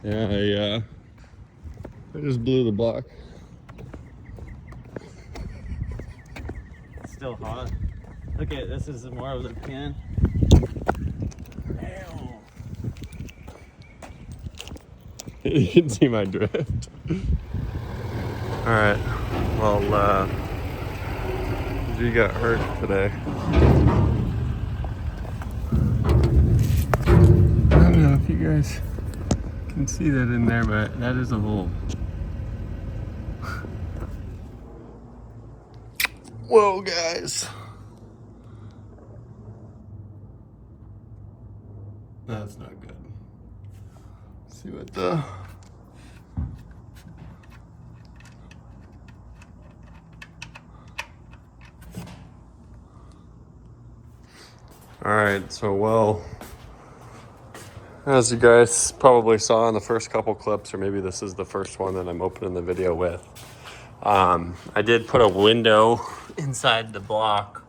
Yeah, I just blew the block. It's still hot. Okay, this is more of the pan. You can see my drift. Alright, well, G got hurt today. I don't know if you guys can see that in there, but that is a hole. Whoa, guys. That's not good. Let's see what the... Alright, so well, as you guys probably saw in the first couple clips, or maybe this is the first one that I'm opening the video with, I did put a window inside the block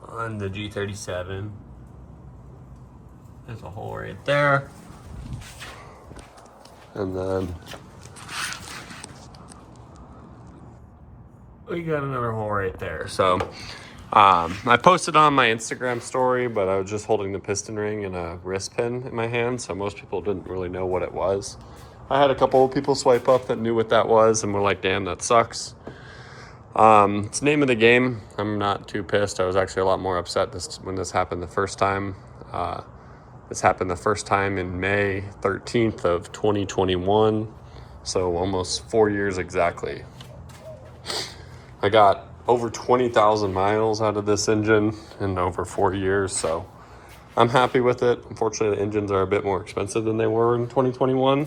on the G37. There's a hole right there. And then we got another hole right there. So I posted on my Instagram story, but I was just holding the piston ring and a wrist pin in my hand, so most people didn't really know what it was. I had a couple of people swipe up that knew what that was and were like, damn, that sucks. It's the name of the game. I'm not too pissed. I was actually a lot more upset when this happened the first time. This happened the first time in May 13th of 2021, so almost 4 years exactly. I got over 20,000 miles out of this engine in over 4 years, so I'm happy with it. Unfortunately, the engines are a bit more expensive than they were in 2021.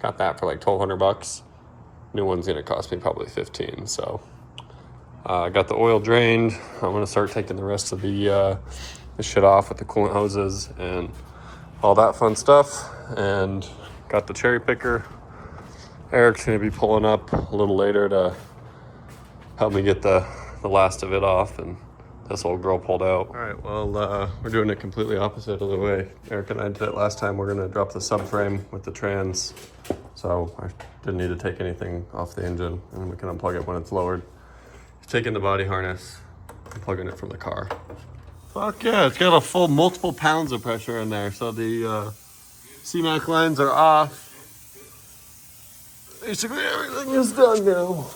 Got that for like $1,200. New one's gonna cost me probably 15. So I got the oil drained. I'm gonna start taking the rest of the shit off with the coolant hoses and all that fun stuff. And got the cherry picker. Eric's gonna be pulling up a little later to help me get the last of it off, and this old girl pulled out. All right, well, we're doing it completely opposite of the way Eric and I did it last time. We're gonna drop the subframe with the trans, so I didn't need to take anything off the engine, and we can unplug it when it's lowered. He's taking the body harness and plugging it from the car. Fuck yeah, it's got a full multiple pounds of pressure in there, so the C-Mac lines are off. Basically everything is done now.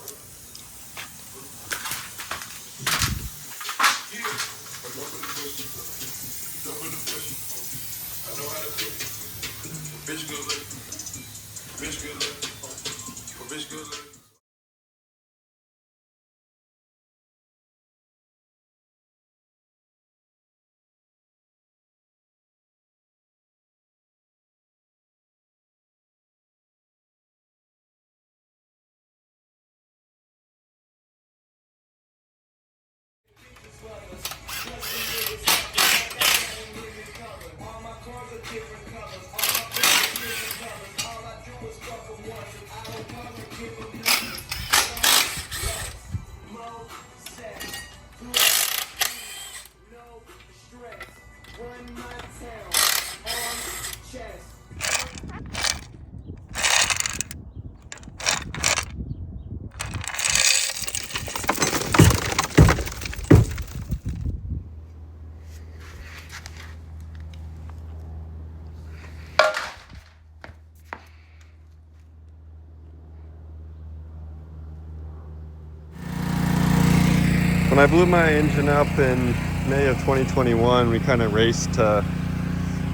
When I blew my engine up in May of 2021, we kind of raced to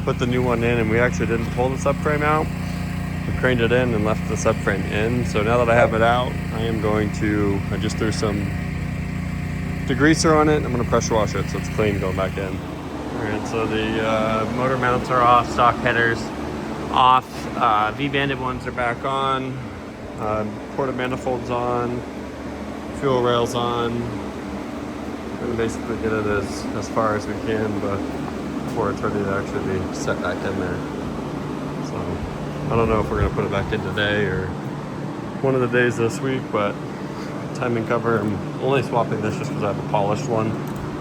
put the new one in, and we actually didn't pull the subframe out. We craned it in and left the subframe in. So now that I have it out, I just threw some degreaser on it. I'm gonna pressure wash it so it's clean going back in. All right, so the motor mounts are off, stock headers off, V-banded ones are back on, porta manifolds on, fuel rails on. We're gonna basically get it as far as we can, but before it's ready to actually be set back in there. So I don't know if we're gonna put it back in today or one of the days this week, but timing cover, I'm only swapping this just because I have a polished one.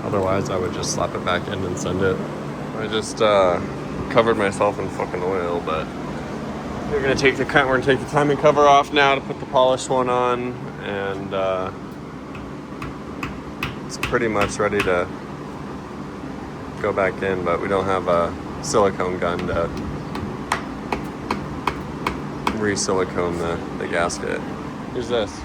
Otherwise I would just slap it back in and send it. I just covered myself in fucking oil, but We're gonna take the timing cover off now to put the polished one on, and it's pretty much ready to go back in, but we don't have a silicone gun to re-silicone the gasket. Here's this.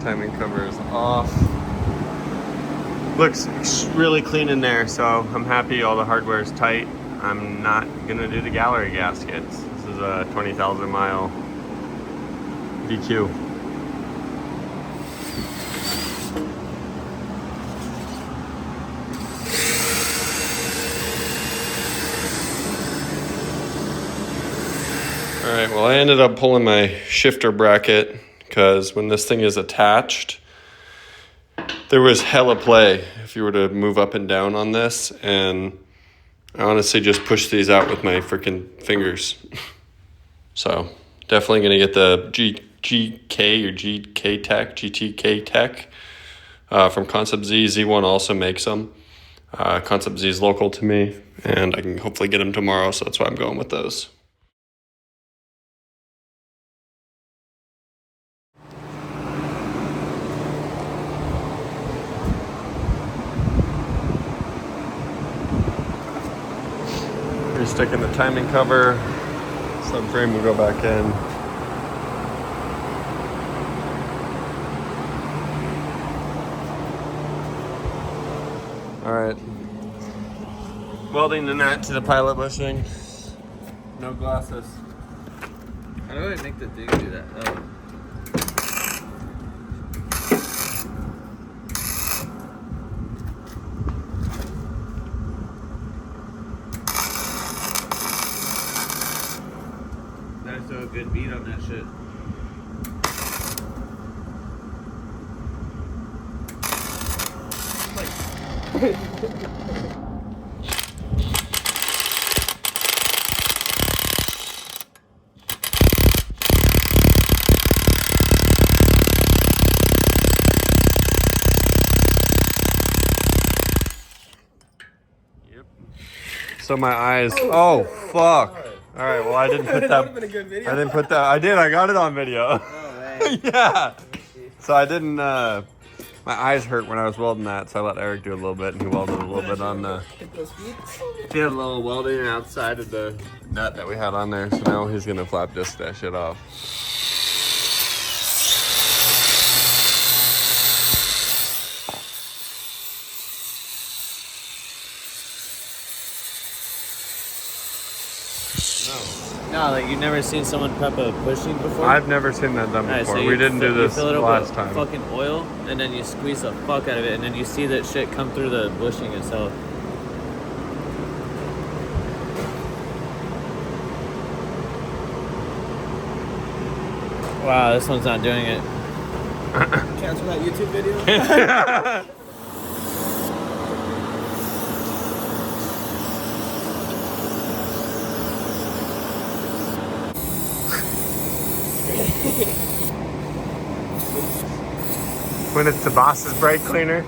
Timing cover is off. Looks really clean in there, so I'm happy. All the hardware is tight. I'm not gonna do the gallery gaskets. This is a 20,000 mile VQ. All right, well, I ended up pulling my shifter bracket because when this thing is attached, there was hella play if you were to move up and down on this, and I honestly just pushed these out with my freaking fingers. So definitely gonna get the GK or GTK Tech from Concept Z. Z1 also makes them. Concept Z is local to me, and I can hopefully get them tomorrow, so that's why I'm going with those. Sticking the timing cover, subframe will go back in. All right, welding the nut to the pilot bushing. No glasses. How do I make the thing do that? Oh. That's a good beat on that shit. Yep. So my eyes. Oh fuck. All right. Well, I didn't put that. That would've been a good video. I didn't put that. I did. I got it on video. Oh, man. Yeah. So I didn't. My eyes hurt when I was welding that, so I let Eric do a little bit, and he welded a little bit on the. He had a little welding outside of the nut that we had on there, so now he's gonna flap disc that shit off. No, like you've never seen someone prep a bushing before? I've never seen that done Alright, before. so We didn't do this fill it up last with time. fucking oil, and then you squeeze the fuck out of it, and then you see that shit come through the bushing itself. Wow, this one's not doing it. Cancel that YouTube video. When it's the boss's brake cleaner.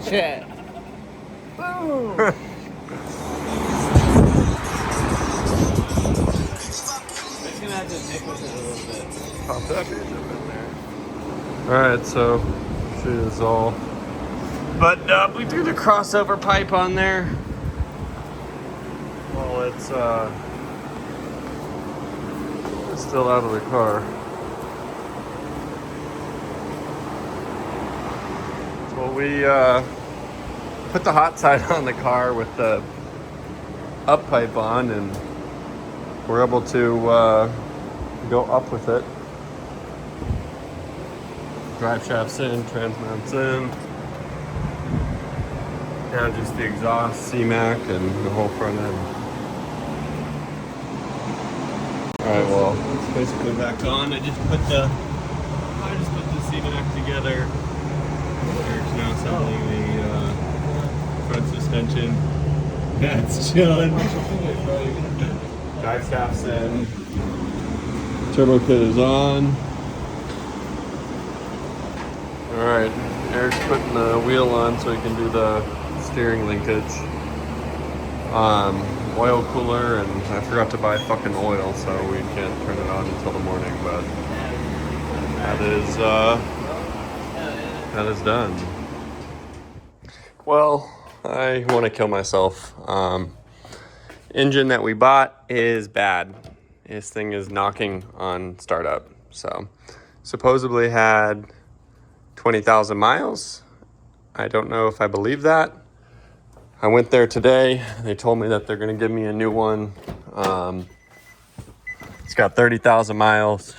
Shit. Boom. It's gonna have to nick with it a little bit. Pop that bitch up in there. Alright, so see this all buttoned up. We threw the crossover pipe on there. Well, it's still out of the car. So we put the hot side on the car with the up pipe on, and we're able to go up with it. Drive shafts in, transmounts in. Now just the exhaust, C-Mac, and the whole front end. Alright, well, it's basically back on. I just put the C-Mac together. Eric's now assembling the front suspension. That's chilling. Drive shafts in. Turbo kit is on. right, Eric's putting the wheel on so he can do the steering linkage. Oil cooler, and I forgot to buy fucking oil, so we can't turn it on until the morning, but that is done. Well, I want to kill myself. Engine that we bought is bad. This thing is knocking on startup. So supposedly had 20,000 miles. I don't know if I believe that. I went there today. They told me that they're going to give me a new one. It's got 30,000 miles.